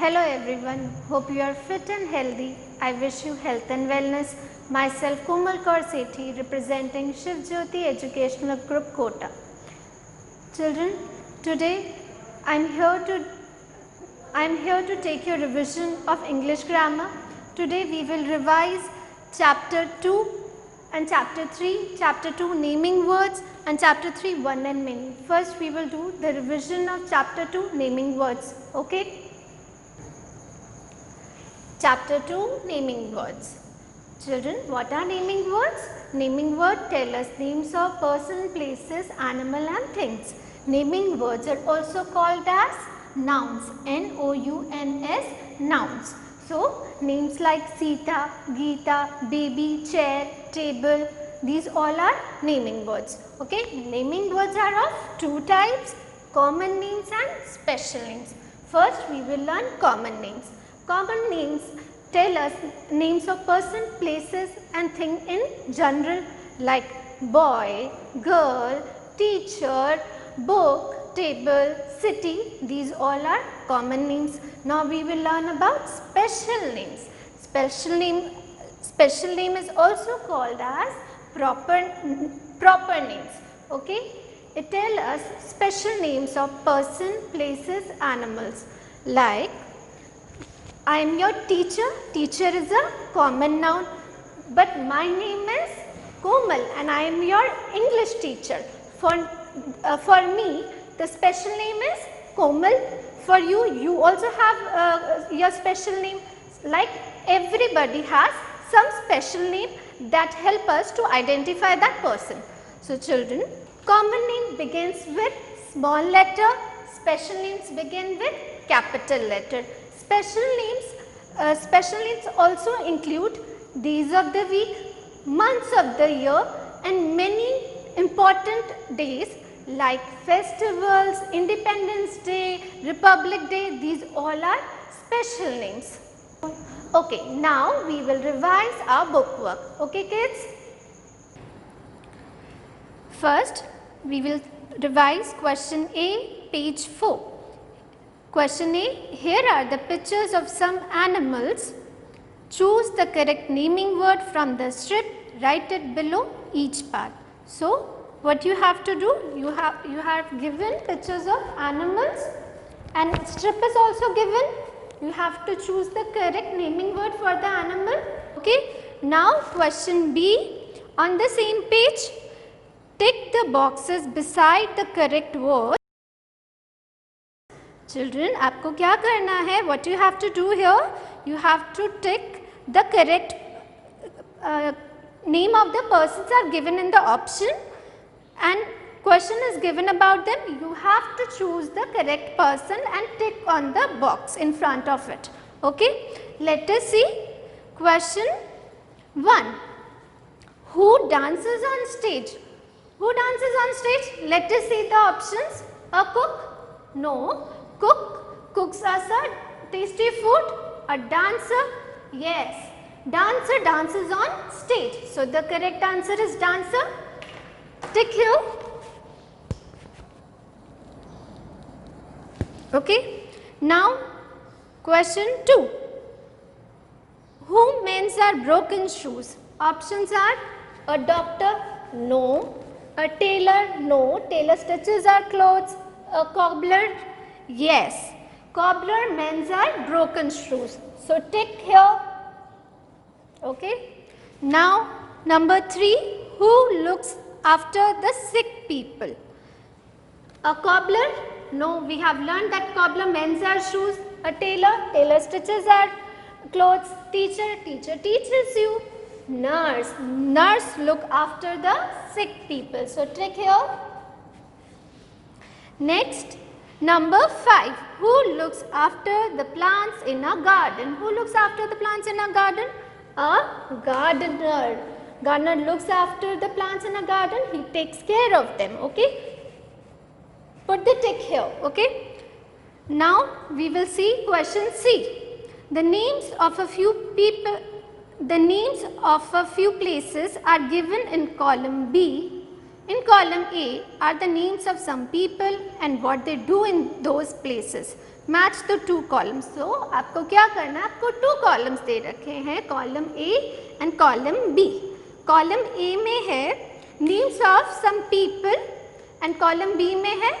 Hello everyone, hope you are fit and healthy. I wish you health and wellness. Myself Komal Kaur Sethi representing Shiv Jyoti Educational Group Kota. Children, today I am here to take your revision of English grammar. Today we will revise chapter 2 and chapter 3, chapter 2 naming words and chapter 3 one and many. First we will do the revision of chapter 2 naming words. Okay. Chapter 2 naming words. Children, what are naming words? Naming words tell us names of person, places, animal and things. Naming words are also called as nouns, N-O-U-N-S, nouns. So, names like Sita, Geeta, baby, chair, table, these all are naming words. Okay, naming words are of two types, common names and special names. First, we will learn common names. Common names tell us names of person, places and thing in general like boy, girl, teacher, book, table, city. These all are common names. Now we will learn about special names. Special name is also called as proper names. Okay. It tells us special names of person, places, animals like I am your teacher. Teacher is a common noun, but my name is Komal and I am your English teacher. For me, the special name is Komal. For you, you also have your special name. Like everybody has some special name that help us to identify that person. So children, common name begins with small letter. Special names begin with capital letter. Special names also include days of the week, months of the year and many important days like festivals, Independence Day, Republic Day. These all are special names. Okay, now we will revise our book work. Okay kids? First, we will revise question A, page 4. Question A, here are the pictures of some animals. Choose the correct naming word from the strip, write it below each part. So, what you have to do, you have given pictures of animals and strip is also given. You have to choose the correct naming word for the animal. Okay. Now, question B, on the same page, tick the boxes beside the correct word. Children, आपको क्या करना है? What you have to do here? You have to tick the correct name of the persons are given in the option and question is given about them. You have to choose the correct person and tick on the box in front of it. Okay? Let us see question 1. Who dances on stage? Who dances on stage? Let us see the options. A cook? No. Cooks are tasty food. A dancer? Yes. Dancer dances on stage. So, the correct answer is dancer. Tick here. Okay. Now, question 2. Who mends are broken shoes? Options are a doctor? No. A tailor? No. Tailor stitches our clothes. A cobbler? Yes. Cobbler mends are broken shoes. So, tick here. Okay. Now, number 3. Who looks after the sick people? A cobbler? No, we have learned that cobbler mends our shoes. A tailor stitches our clothes. Teacher teaches you. Nurse look after the sick people. So, tick here. Next, number 5. Who looks after the plants in a garden? Who looks after the plants in a garden? A gardener. Gardener looks after the plants in a garden. He takes care of them. Okay. Put the tick here. Okay. Now we will see question C. The names of a few people. The names of a few places are given in column B. In column A are the names of some people and what they do in those places. Match the two columns. So आपको क्या करना है, आपको 2 columns दे रखे हैं, column A and column B. Column A में है names of some people and column B में है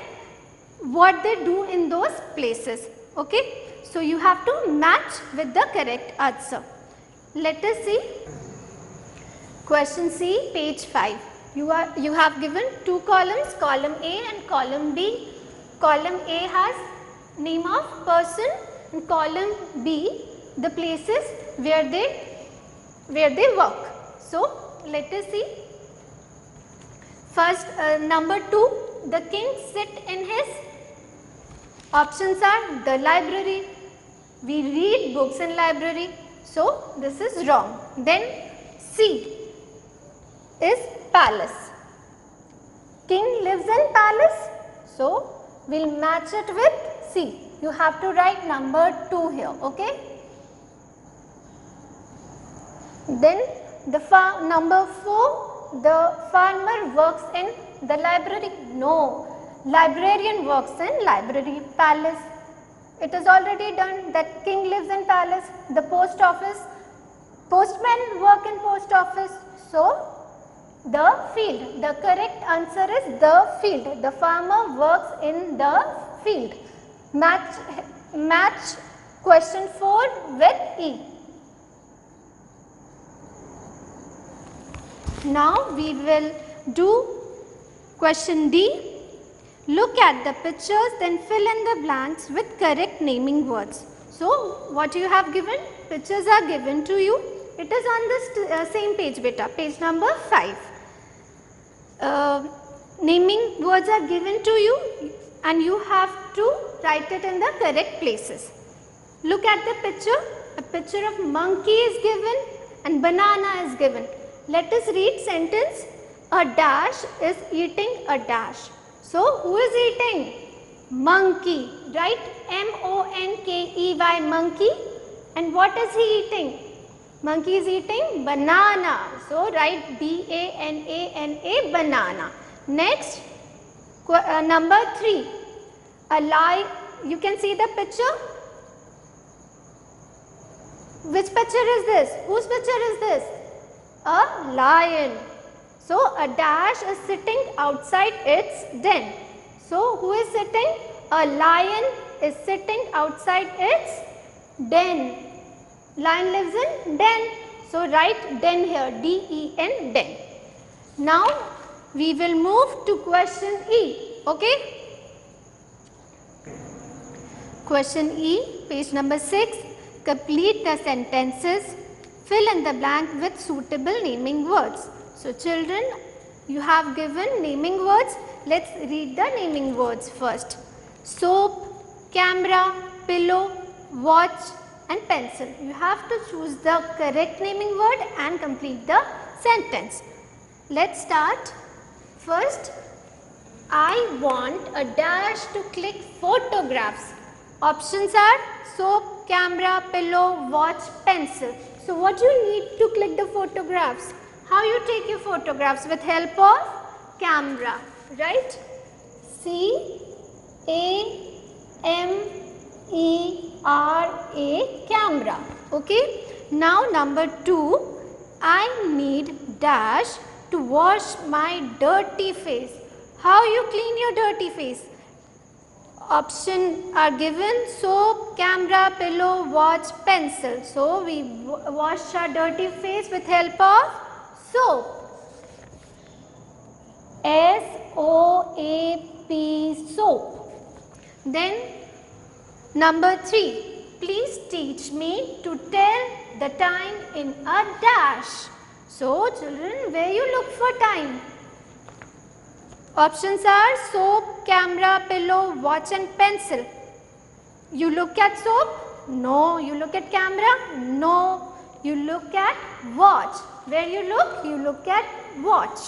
what they do in those places. Okay, so you have to match with the correct answer. Let us see question C, page 5. You have given 2 columns, column A and column B. Column A has name of person and column B the places where they work. So let us see. First, number 2, the king sit in his. Options are the library. We read books in library, so this is wrong. Then C is palace. King lives in palace, so we'll match it with C. You have to write number 2 here, okay? Then number 4, the farmer works in the library. No. Librarian works in library. Palace, it is already done that king lives in palace. The post office, postmen work in post office. So the field, the correct answer is the field. The farmer works in the field. Match question 4 with E. Now we will do question D. Look at the pictures, then fill in the blanks with correct naming words. So what you have given, pictures are given to you. It is on this same page beta, page number 5. Naming words are given to you and you have to write it in the correct places. Look at the picture. A picture of monkey is given and banana is given. Let us read sentence. A dash is eating a dash. So who is eating? Monkey, right? M-O-N-K-E-Y, monkey. And what is he eating? Monkey is eating banana. So write B-A-N-A-N-A, banana. Next, number 3. A lion. You can see the picture. Which picture is this? Whose picture is this? A lion. So a dash is sitting outside its den. So who is sitting? A lion is sitting outside its den. Lion lives in den. So write den here, D-E-N, den. Now we will move to question E. Okay. Question E, page number 6. Complete the sentences. Fill in the blank with suitable naming words. So children, you have given naming words. Let's read the naming words first. Soap, camera, pillow, watch and pencil. You have to choose the correct naming word and complete the sentence. Let's start. First, I want a dash to click photographs. Options are soap, camera, pillow, watch, pencil. So what you need to click the photographs? How you take your photographs? With help of camera, right? C-A-M-E-R-A, camera. Okay. Now number 2, I need dash to wash my dirty face. How you clean your dirty face? Option are given: soap, camera, pillow, watch, pencil. So we wash our dirty face with help of soap. S-O-A-P, soap. Then number 3, please teach me to tell the time in a dash. So children, where you look for time? Options are soap, camera, pillow, watch and pencil. You look at soap? No. You look at camera? No. You look at watch. Where you look? You look at watch.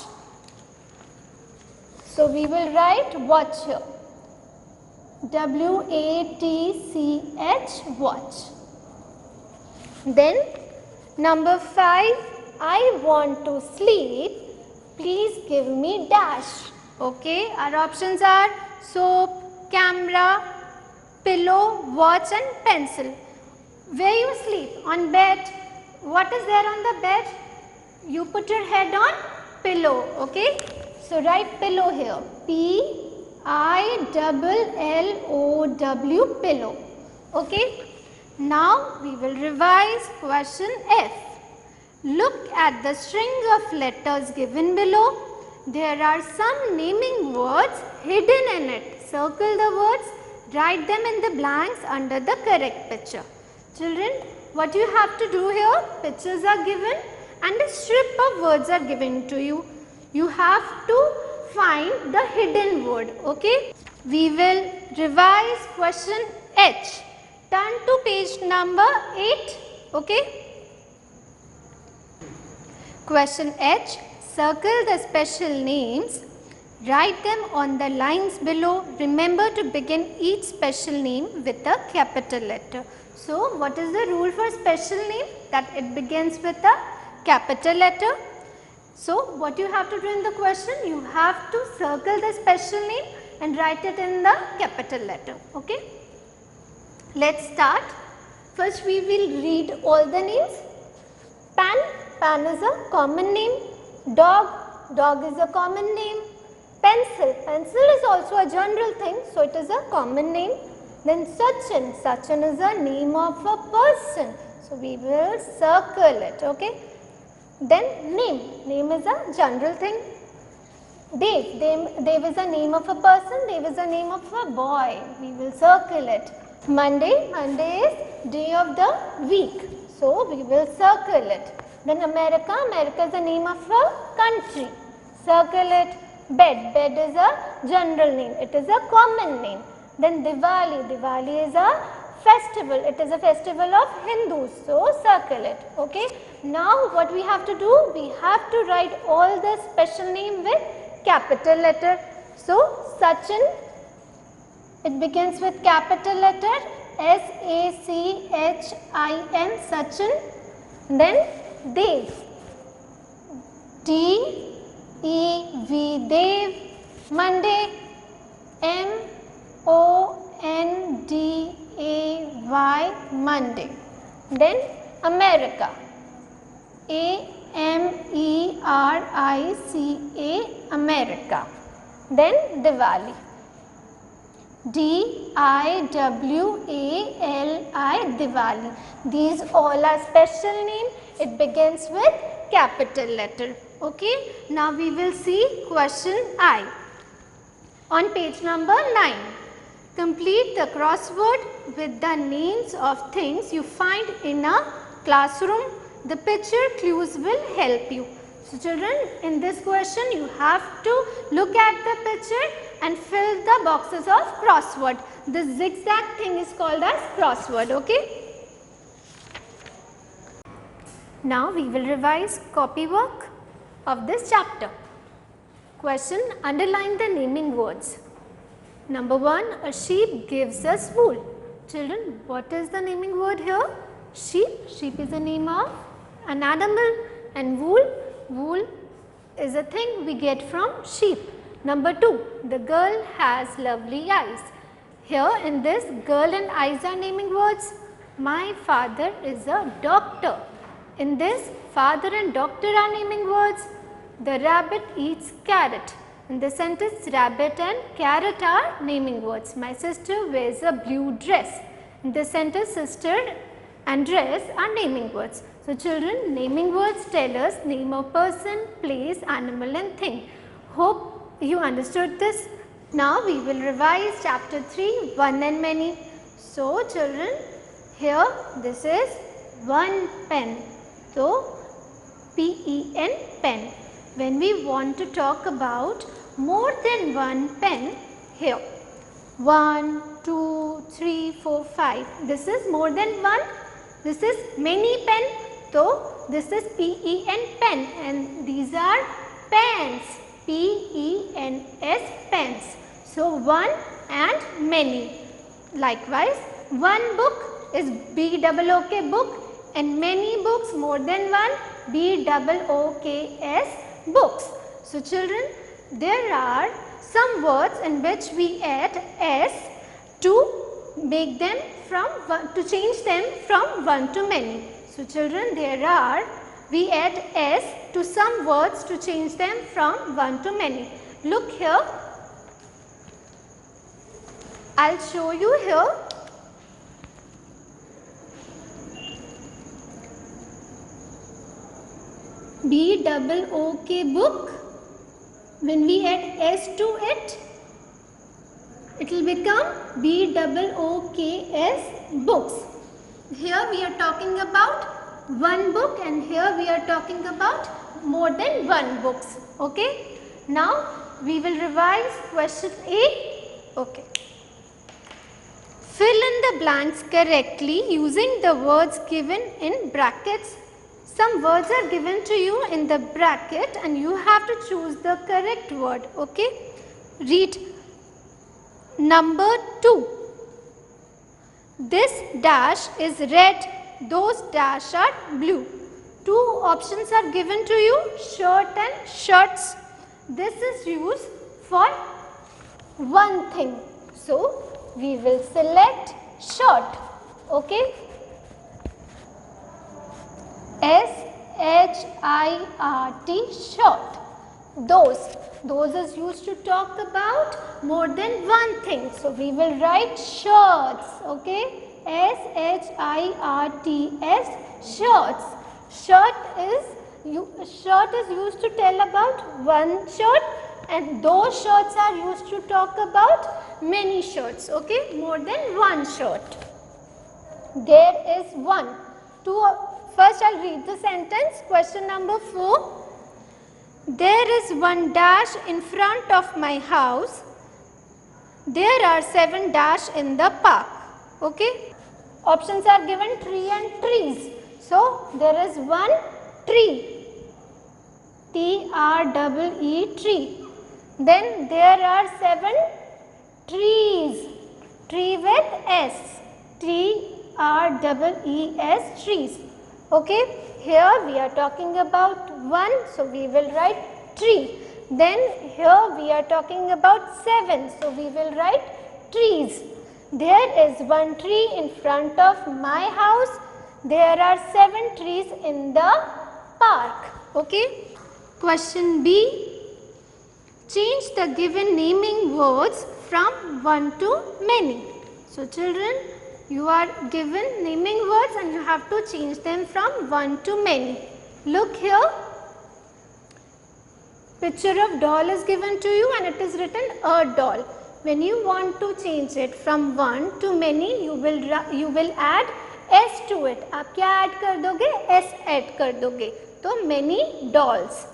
So we will write watch here. W-A-T-C-H, watch. Then number 5, I want to sleep. Please give me dash. Okay, our options are soap, camera, pillow, watch and pencil. Where you sleep? On bed. What is there on the bed? You put your head on pillow, okay. So write pillow here, Pillow, pillow, okay. Now we will revise question F. Look at the string of letters given below. There are some naming words hidden in it. Circle the words, write them in the blanks under the correct picture. Children, what you have to do here, pictures are given and a strip of words are given to you. You have to find the hidden word, okay. We will revise question H. Turn to page number 8, okay. Question H. Circle the special names. Write them on the lines below. Remember to begin each special name with a capital letter. So, what is the rule for special name? That it begins with a capital letter. So, what you have to do in the question? You have to circle the special name and write it in the capital letter, okay. Let's start. First, we will read all the names. Pan, pan is a common name. Dog, dog is a common name. Pencil, pencil is also a general thing, so it is a common name. Then Sachin, Sachin is a name of a person, so we will circle it, okay. Then name, name is a general thing. Dev, Dev is a name of a person, Dev is a name of a boy, we will circle it. Monday, Monday is day of the week, so we will circle it. Then America, America is the name of a country, circle it. Bed, bed is a general name, it is a common name. Then Diwali, Diwali is a festival, it is a festival of Hindus, so circle it, okay. Now what we have to do, we have to write all the special name with capital letter. So Sachin, it begins with capital letter S-A-C-H-I-N, Sachin. Then Dev, D-E-V, Dev. Monday, M-O-N-D-A-Y, Monday. Then America, A-M-E-R-I-C-A, America. Then Diwali, D-I-W-A-L-I, Diwali. These all are special name. It begins with capital letter. Okay. Now we will see question I. On page number 9. Complete the crossword with the names of things you find in a classroom. The picture clues will help you. So children, in this question you have to look at the picture and fill the boxes of crossword. This zigzag thing is called as crossword, okay. Now we will revise copy work of this chapter. Question, underline the naming words. Number 1, a sheep gives us wool. Children, what is the naming word here? Sheep. Sheep is the name of an animal, and wool, wool is a thing we get from sheep. Number 2, the girl has lovely eyes. Here in this, girl and eyes are naming words. My father is a doctor. In this, father and doctor are naming words. The rabbit eats carrot. In the sentence, rabbit and carrot are naming words. My sister wears a blue dress. In the sentence, sister and dress are naming words. So children, naming words tell us name of person, place, animal and thing. Hope you understood this. Now we will revise chapter 3, one and many. So children, here this is one pen. So P-E-N, pen. When we want to talk about more than one pen, here 1, 2, 3, 4, 5. This is more than one. This is many pen. So this is P-E-N, pen, and these are pens. P-E-N-S, pens. So one and many. Likewise, one book is B-O-O-K, book, and many books, more than one, B-O-O-K-S, books. So children, there are some words in which we add S to make them from to change them from one to many. So children, we add s to some words to change them from one to many. Look here, I'll show you here. BOOK book. When we add s to it, it will become BOOKS books. Here we are talking about one book and here we are talking about more than one books. Okay. Now we will revise question A. Okay. Fill in the blanks correctly using the words given in brackets. Some words are given to you in the bracket and you have to choose the correct word. Okay. Read number 2. This dash is red, those dash are blue. Two options are given to you, shirt and shirts. This is used for one thing. So, we will select shirt. Okay. SHIRT, shirt. Those is used to talk about more than one thing. So, we will write shirts. Okay. SHIRTS, shirts. Shirt is used to tell about one shirt and those shirts are used to talk about many shirts. Okay. More than one shirt. There is one. First I'll read the sentence. Question number 4. There is one dash in front of my house. There are 7 dash in the park. Okay. Options are given, tree and trees. So, there is one tree. TREE, tree. Then there are 7 trees. Tree with S. TREES, trees. Okay. Here we are talking about one, so we will write tree. Then here we are talking about 7, so we will write trees. There is one tree in front of my house. There are 7 trees in the park. Okay. Question B. Change the given naming words from one to many. So children, you are given naming words and you have to change them from one to many. Look here. Picture of doll is given to you and it is written a doll. When you want to change it from one to many, you will add s to it. आप क्या add कर दोगे? S add कर दोगे. तो many dolls.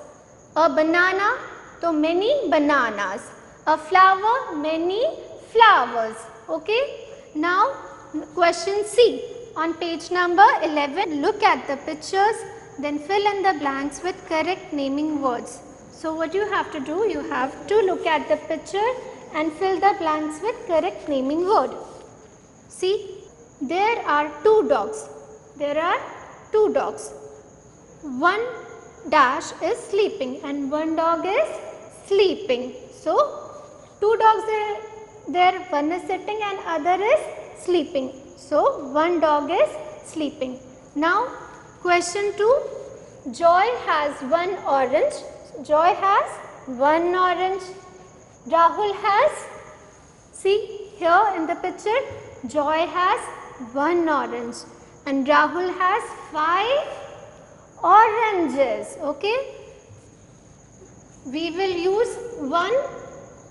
A banana, तो many bananas. A flower, many flowers. Okay. Now question C. On page number 11, look at the pictures, then fill in the blanks with correct naming words. So what you have to do, you have to look at the picture and fill the blanks with correct naming word. See, there are 2 dogs. There are 2 dogs. One dash is sleeping and one dog is sleeping. So, 2 dogs are there, one is sitting and other is sleeping. So, one dog is sleeping. Now, question 2. Joy has 1 orange. Joy has 1 orange. Rahul has, see here in the picture, Joy has 1 orange and Rahul has 5 oranges. Okay. We will use 1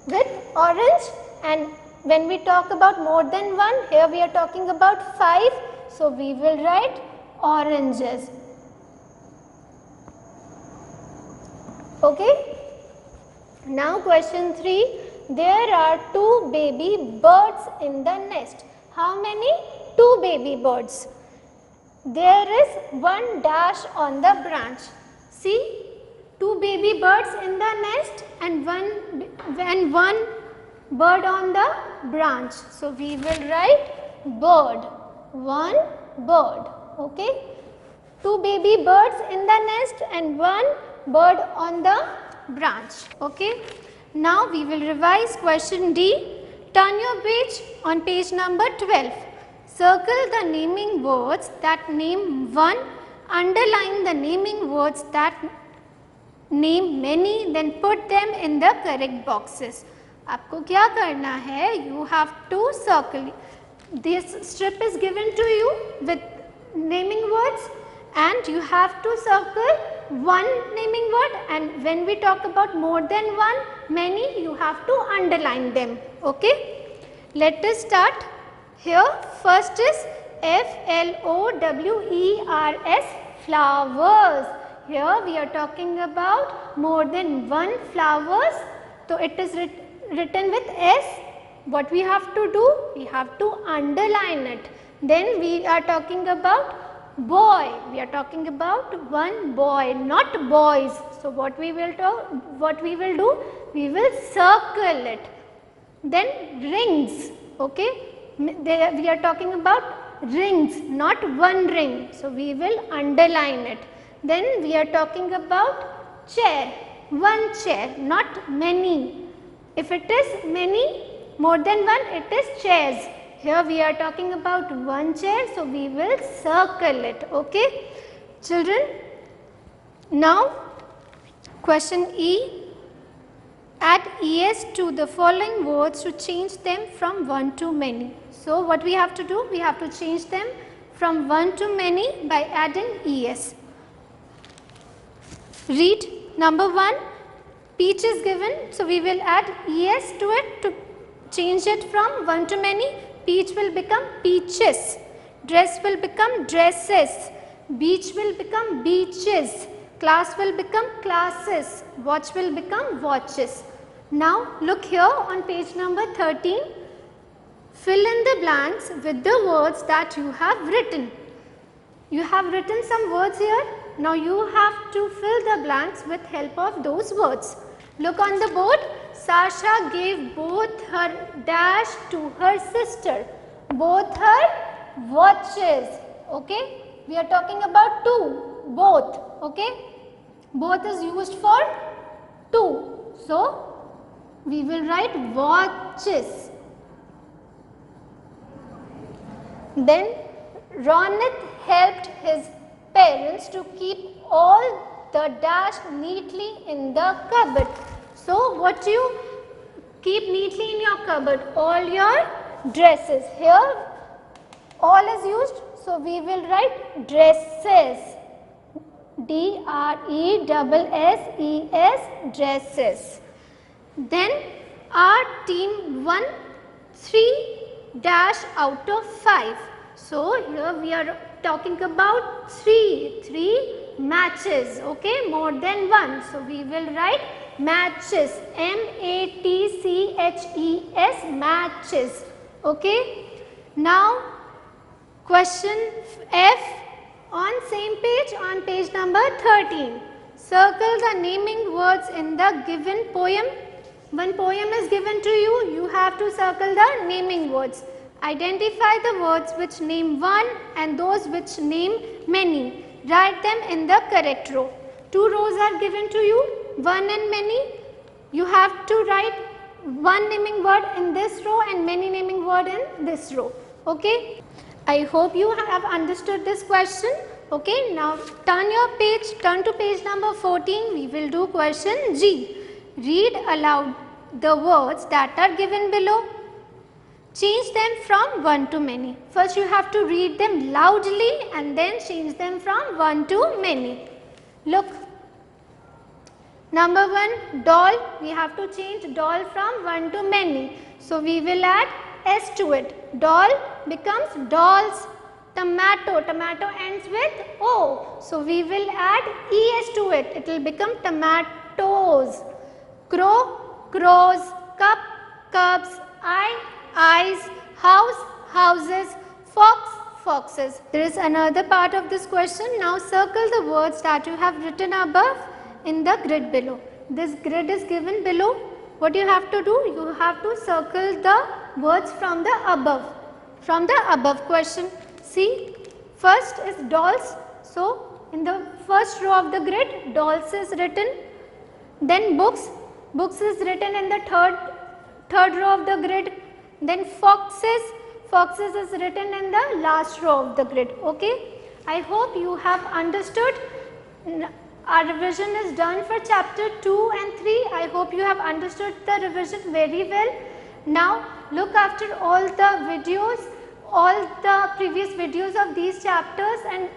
with orange, and when we talk about more than 1, here we are talking about 5. So, we will write oranges. Okay. Now question 3. There are 2 baby birds in the nest. How many? 2 baby birds. There is 1 dash on the branch. See, 2 baby birds in the nest and one bird on the branch. So, we will write bird. 1 bird. Okay. 2 baby birds in the nest and 1 bird on the branch. Okay. Now, we will revise question D. Turn your page on page number 12. Circle the naming words that name one, underline the naming words that name many, then put them in the correct boxes. आपको क्या करना है? You have to circle. This strip is given to you with naming words and you have to circle one naming word, and when we talk about more than one, many, you have to underline them. Okay? Let us start. Here first is flowers, flowers. Here we are talking about more than one flowers. So it is written with S. What we have to do? We have to underline it. Then we are talking about boy. We are talking about one boy, not boys. So what we will do? We will circle it. Then rings. Okay. We are talking about rings, not one ring. So we will underline it. Then we are talking about chair, one chair, not many. If it is many, more than one, it is chairs. Here we are talking about one chair, so we will circle it. Okay, children. Now, question E. Add es to the following words to change them from one to many. So what we have to do? We have to change them from one to many by adding es. Read number 1. Peach is given, so we will add es to it to change it from one to many. Peach will become peaches. Dress will become dresses. Beach will become beaches. Class will become classes. Watch will become watches. Now look here on page number 13. Fill in the blanks with the words that you have written. You have written some words here. Now you have to fill the blanks with help of those words. Look on the board. Sasha gave both her dash to her sister. Both her watches. Okay. We are talking about two. Both. Okay. Both is used for two. So we will write watches. Then Ronit helped his parents to keep all the dash neatly in the cupboard. So what do you keep neatly in your cupboard? All your dresses. Here all is used, so we will write dresses. D-R-E-S-S-E-S, dresses. Then our team won 3 dash out of 5. So here we are talking about 3 matches. Okay, more than one. So we will write matches. M-A-T-C-H-E-S, matches. Okay. Now question F on same page, on page number 13. Circle the naming words in the given poem. One poem is given to you. You have to circle the naming words. Identify the words which name one and those which name many. Write them in the correct row. 2 rows are given to you, one and many. You have to write one naming word in this row and many naming word in this row. Okay. I hope you have understood this question. Okay. Now turn to page number 14. We will do question G. Read aloud the words that are given below. Change them from one to many. First you have to read them loudly and then change them from one to many. Look. Number 1, doll. We have to change doll from one to many. So we will add S to it. Doll becomes dolls. Tomato. Tomato ends with O. So we will add ES to it. It will become tomatoes. Crow. Crows. Cup. Cups. Eye. Eyes. House. Houses. Fox. Foxes. There is another part of this question. Now circle the words that you have written above in the grid below. This grid is given below. What you have to do? You have to circle the words from the above. From the above question. See, first is dolls. So in the first row of the grid, dolls is written. Then books. Books is written in the third row of the grid. Then foxes is written in the last row of the grid. Okay. I hope you have understood. Our revision is done for chapter 2 and 3. I hope you have understood the revision very well. Now look after all the videos, all the previous videos of these chapters, and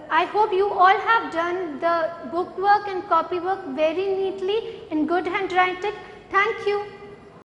I hope you all have done the book work and copy work very neatly in good handwriting. Thank you.